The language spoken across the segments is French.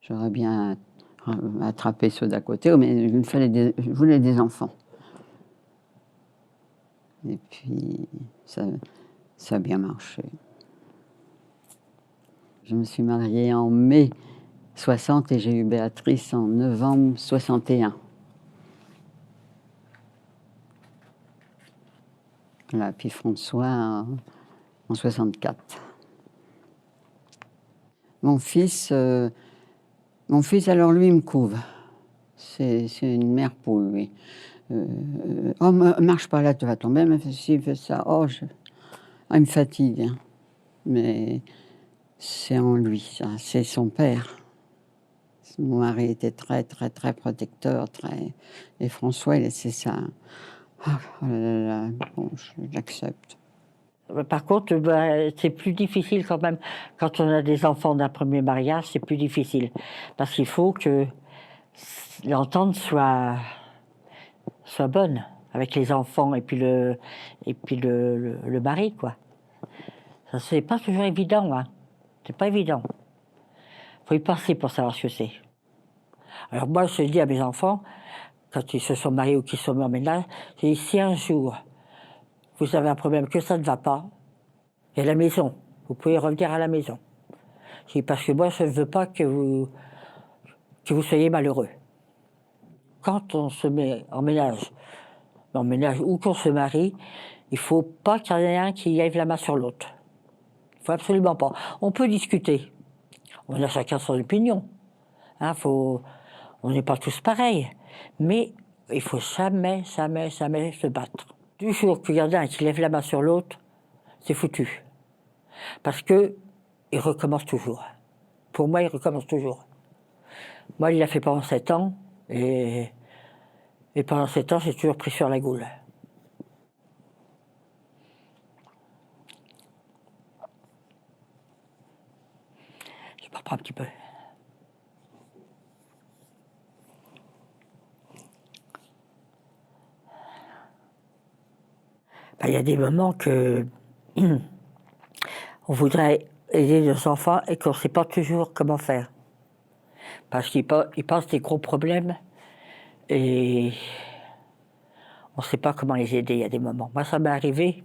J'aurais bien attrapé ceux d'à côté, mais je voulais des enfants. Et puis, ça a bien marché. Je me suis mariée en mai 60 et j'ai eu Béatrice en novembre 61. Voilà, puis François en 64. Mon fils, alors lui, il me couve. C'est une mère poule, lui. Oh, marche pas là, tu vas tomber, mais fais ci, fais ça. Il me fatigue. Hein. Mais c'est en lui, ça. C'est son père. Mon mari était très, très, très protecteur. Et François, c'est ça. Oh là là, bon, j'accepte. Par contre, c'est plus difficile quand même. Quand on a des enfants d'un premier mariage, c'est plus difficile. Parce qu'il faut que l'entente soit bonne avec les enfants et puis le mari, quoi. Ça, c'est pas toujours évident, hein. C'est pas évident. Faut y passer pour savoir ce que c'est. Alors moi, je dis à mes enfants, quand ils se sont mariés ou qu'ils sont mis en ménage, je dis, si un jour, vous avez un problème, que ça ne va pas, il y a la maison. Vous pouvez revenir à la maison. Je dis, parce que moi, je ne veux pas que vous soyez malheureux. Quand on se met en ménage ou qu'on se marie, il ne faut pas qu'il y en ait un qui lève la main sur l'autre. Il ne faut absolument pas. On peut discuter. On a chacun son opinion. Hein, on n'est pas tous pareils. Mais il ne faut jamais, jamais, jamais se battre. Du jour qu'il y en a un qui lève la main sur l'autre, c'est foutu. Parce qu'il recommence toujours. Pour moi, il recommence toujours. Moi, il l'a fait pendant 7 ans, et pendant 7 ans, j'ai toujours pris sur la goule. Je me reprends un petit peu. Il y a des moments que on voudrait aider nos enfants et qu'on ne sait pas toujours comment faire. Parce qu'ils passent des gros problèmes et on ne sait pas comment les aider. Il y a des moments. Moi, ça m'est arrivé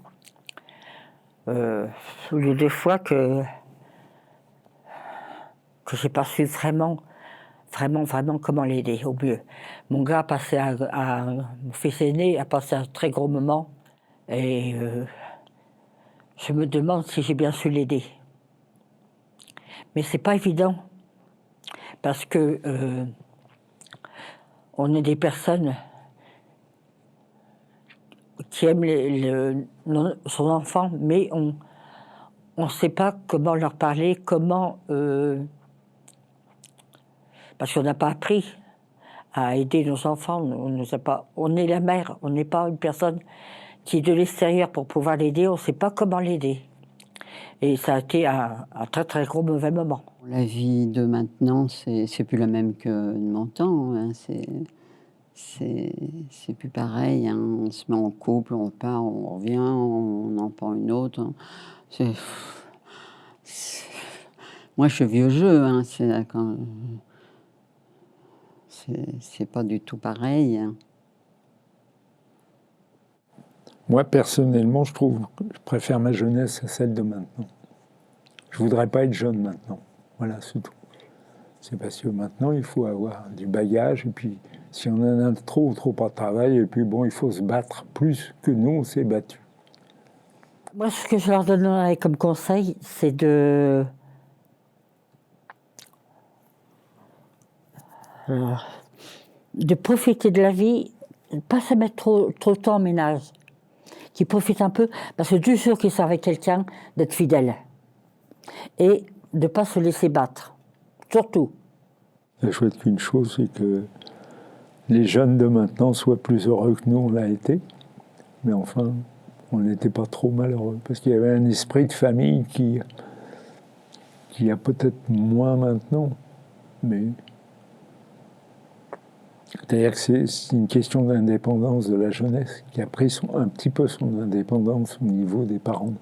une ou deux fois que j'ai pas su vraiment comment l'aider au mieux. Mon gars mon fils aîné a passé un très gros moment et je me demande si j'ai bien su l'aider. Mais c'est pas évident parce que on est des personnes qui aiment son enfant, mais on ne sait pas comment leur parler, parce qu'on n'a pas appris à aider nos enfants. On est la mère, on n'est pas une personne qui est de l'extérieur pour pouvoir l'aider, on ne sait pas comment l'aider. Et ça a été un très très gros mauvais moment. La vie de maintenant, c'est plus la même que de mon temps. Hein. C'est plus pareil. Hein. On se met en couple, on part, on revient, on en prend une autre. Moi, je suis vieux jeu. Hein. C'est pas du tout pareil. Hein. Moi, personnellement, je préfère ma jeunesse à celle de maintenant. Je voudrais pas être jeune maintenant. Voilà, c'est tout. C'est parce que maintenant, il faut avoir du bagage, et puis si on en a trop à travail, et puis bon, il faut se battre plus que nous, on s'est battus. Moi, ce que je leur donnerais comme conseil, c'est de profiter de la vie, de ne pas se mettre trop de temps en ménage. Qu'ils profitent un peu, parce que du jour qu'ils sont avec quelqu'un, d'être fidèles. Et de ne pas se laisser battre. Surtout. La chouette qu'une chose, c'est que les jeunes de maintenant soient plus heureux que nous, on l'a été. Mais enfin, on n'était pas trop malheureux. Parce qu'il y avait un esprit de famille qui a peut-être moins maintenant. Mais c'est-à-dire que c'est une question d'indépendance de la jeunesse qui a pris un petit peu son indépendance au niveau des parents.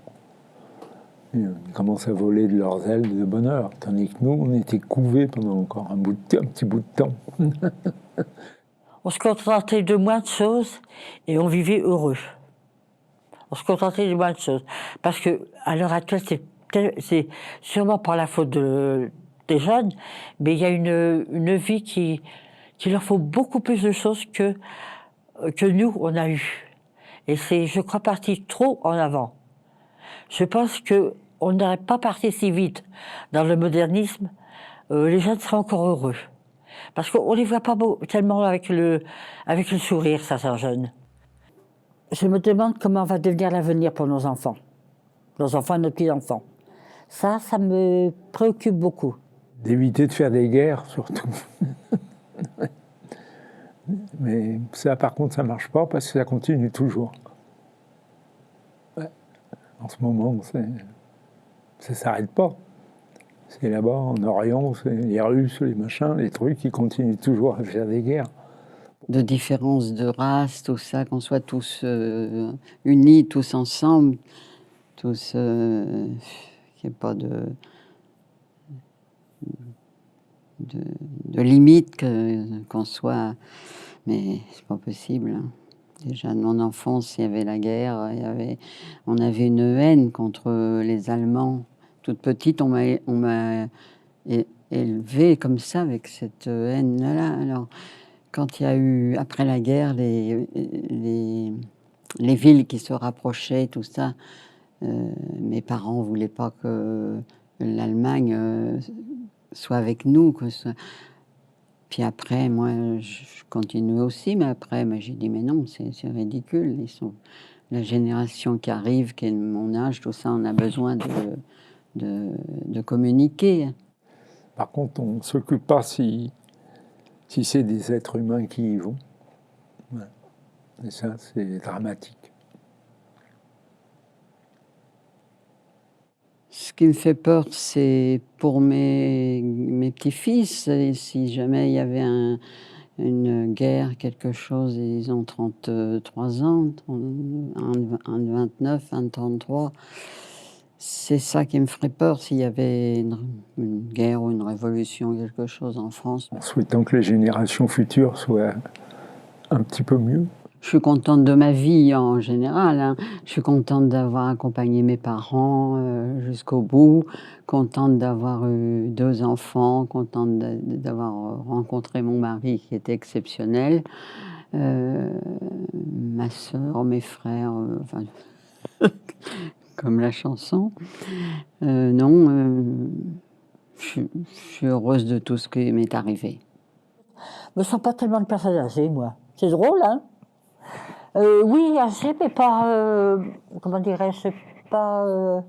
Ils commencent à voler de leurs ailes de bonheur, tandis que nous, on était couvés pendant encore un petit bout de temps. On se contentait de moins de choses et on vivait heureux. On se contentait de moins de choses. Parce que à l'heure actuelle, c'est sûrement par la faute des jeunes, mais il y a une vie qui leur faut beaucoup plus de choses que nous, on a eu. Et c'est, je crois, parti trop en avant. Je pense qu'on n'aurait pas parti si vite dans le modernisme, les jeunes seraient encore heureux. Parce qu'on ne les voit pas tellement avec le sourire, certains jeunes. Je me demande comment va devenir l'avenir pour nos enfants et nos petits-enfants. Ça me préoccupe beaucoup. D'éviter de faire des guerres, surtout. Mais ça, par contre, ça ne marche pas parce que ça continue toujours. Ouais. En ce moment, ça ne s'arrête pas. C'est là-bas, en Orient, c'est les Russes, les machins, les trucs, qui continuent toujours à faire des guerres. De différence de race, tout ça, qu'on soit tous unis, tous ensemble, tous, qu'il n'y ait pas de limite, qu'on soit... Mais c'est pas possible. Hein. Déjà, de mon enfance, il y avait la guerre, on avait une haine contre les Allemands. Toute petite, on m'a élevée comme ça, avec cette haine-là. Alors, quand il y a eu, après la guerre, les villes qui se rapprochaient, tout ça, mes parents ne voulaient pas que l'Allemagne soit avec nous. Puis après, moi, je continuais aussi, mais après, j'ai dit, mais non, c'est ridicule. La génération qui arrive, qui est de mon âge, tout ça, on a besoin de communiquer. Par contre, on ne s'occupe pas si c'est des êtres humains qui y vont. Ouais. Et ça, c'est dramatique. Ce qui me fait peur, c'est pour mes petits-fils. Et si jamais il y avait une guerre, quelque chose, ils ont 33 ans, un de 29, un de 33. C'est ça qui me ferait peur s'il y avait une guerre ou une révolution, quelque chose en France. En souhaitant que les générations futures soient un petit peu mieux. Je suis contente de ma vie en général. Hein. Je suis contente d'avoir accompagné mes parents jusqu'au bout, contente d'avoir eu 2 enfants, contente d'avoir rencontré mon mari qui était exceptionnel, ma sœur, mes frères, enfin, comme la chanson. Non, je suis heureuse de tout ce qui m'est arrivé. Je me sens pas tellement de personnes âgées, moi. C'est drôle, hein? Oui, âgée, mais pas... comment dirais-je? Pas...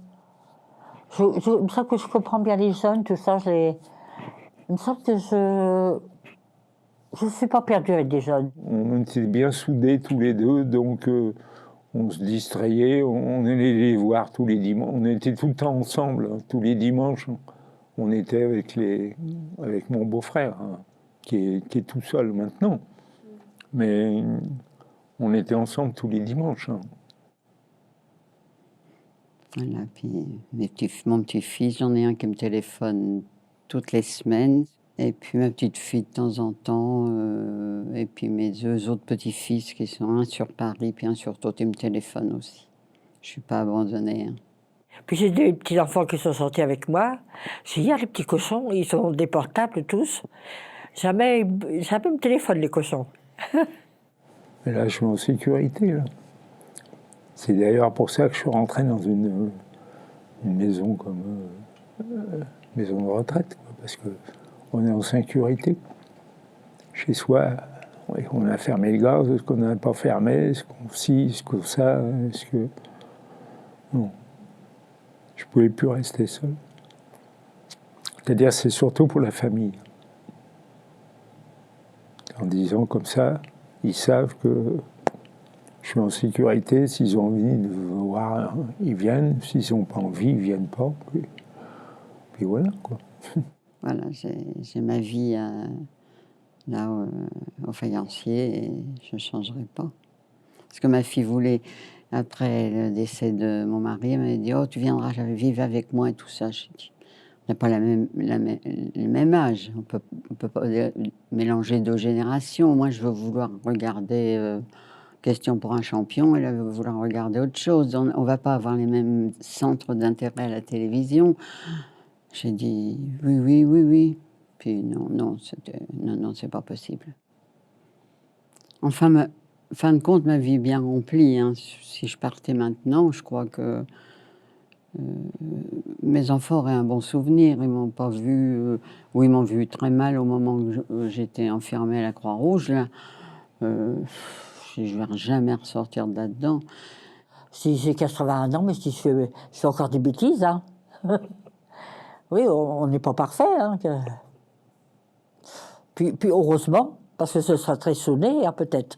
il me semble que je comprends bien les jeunes, tout ça. Il me semble que je ne suis pas perdue avec des jeunes. On était bien soudés tous les deux, donc on se distrayait, on allait les voir tous les dimanches. On était tout le temps ensemble, tous les dimanches. On était avec mon beau-frère, hein, qui est tout seul maintenant. Mais on était ensemble tous les dimanches. Hein. Voilà, puis mon petit-fils, j'en ai un qui me téléphone toutes les semaines. Et puis ma petite fille de temps en temps. Et puis mes 2 autres petits-fils qui sont un sur Paris, puis un sur Tôte, ils me téléphonent aussi. Je ne suis pas abandonnée. Hein. Puis j'ai des petits-enfants qui sont sortis avec moi. J'ai dit, les petits cochons, ils sont des portables tous. Jamais me téléphone, les cochons. Mais là, je suis en sécurité. Là. C'est d'ailleurs pour ça que je suis rentré dans une maison comme maison de retraite, quoi, parce qu'on est en sécurité. Chez soi, on a fermé le gaz, est-ce qu'on n'a pas fermé, est-ce qu'on est-ce que ça, est-ce que... Non. Je ne pouvais plus rester seul. C'est-à-dire, c'est surtout pour la famille. En disant comme ça, ils savent que je suis en sécurité. S'ils ont envie de voir, ils viennent. S'ils n'ont pas envie, ils ne viennent pas. Puis voilà, quoi. Voilà, j'ai ma vie là au faïencier et je ne changerai pas. Parce que ma fille voulait après le décès de mon mari, elle m'a dit « Oh, tu viendras vivre avec moi » et tout ça. J'ai dit « On n'a pas le même âge, on peut pas mélanger 2 générations. Moi, je veux vouloir regarder Question pour un champion, elle va vouloir regarder autre chose. On ne va pas avoir les mêmes centres d'intérêt à la télévision. » J'ai dit « Oui, oui, oui, oui ». Puis non, c'est pas possible. Enfin, fin de compte, ma vie est bien remplie. Hein. Si je partais maintenant, je crois que mes enfants auraient un bon souvenir. Ils m'ont pas vu, ou ils m'ont vu très mal au moment où j'étais enfermée à la Croix-Rouge. Là, je ne vais jamais ressortir de là-dedans. Si j'ai 81 ans, mais si je fais encore des bêtises, hein. Oui, on n'est pas parfait. Hein, Puis heureusement, parce que ce sera très sonné, hein, peut-être.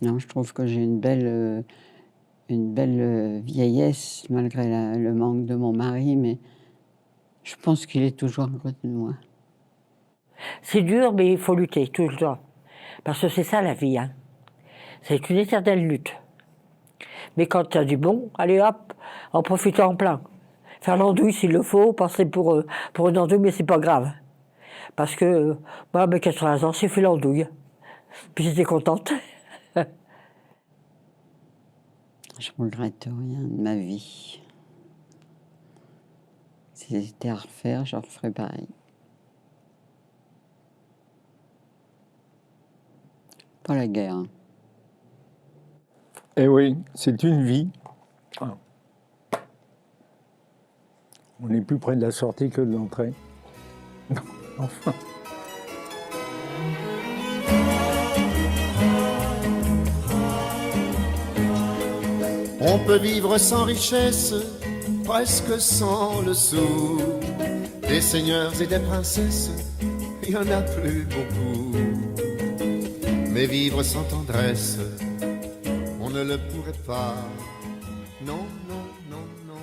Non, je trouve que j'ai une belle vieillesse, malgré le manque de mon mari, mais je pense qu'il est toujours amoureux de moi. C'est dur, mais il faut lutter tout le temps. Parce que c'est ça la vie. Hein. C'est une éternelle lutte. Mais quand tu as du bon, allez hop, en profiter en plein. Faire l'andouille s'il le faut, passer pour une andouille, mais c'est pas grave. Parce que moi, à mes 80 ans, j'ai fait l'andouille. Puis j'étais contente. Je ne regrette rien de ma vie. Si c'était à refaire, je referais pareil. Pas la guerre. Hein. Eh oui, c'est une vie. On est plus près de la sortie que de l'entrée. Enfin. On peut vivre sans richesse, presque sans le sou. Des seigneurs et des princesses, il y en a plus beaucoup. Mais vivre sans tendresse, on ne le pourrait pas. Non, non, non, non.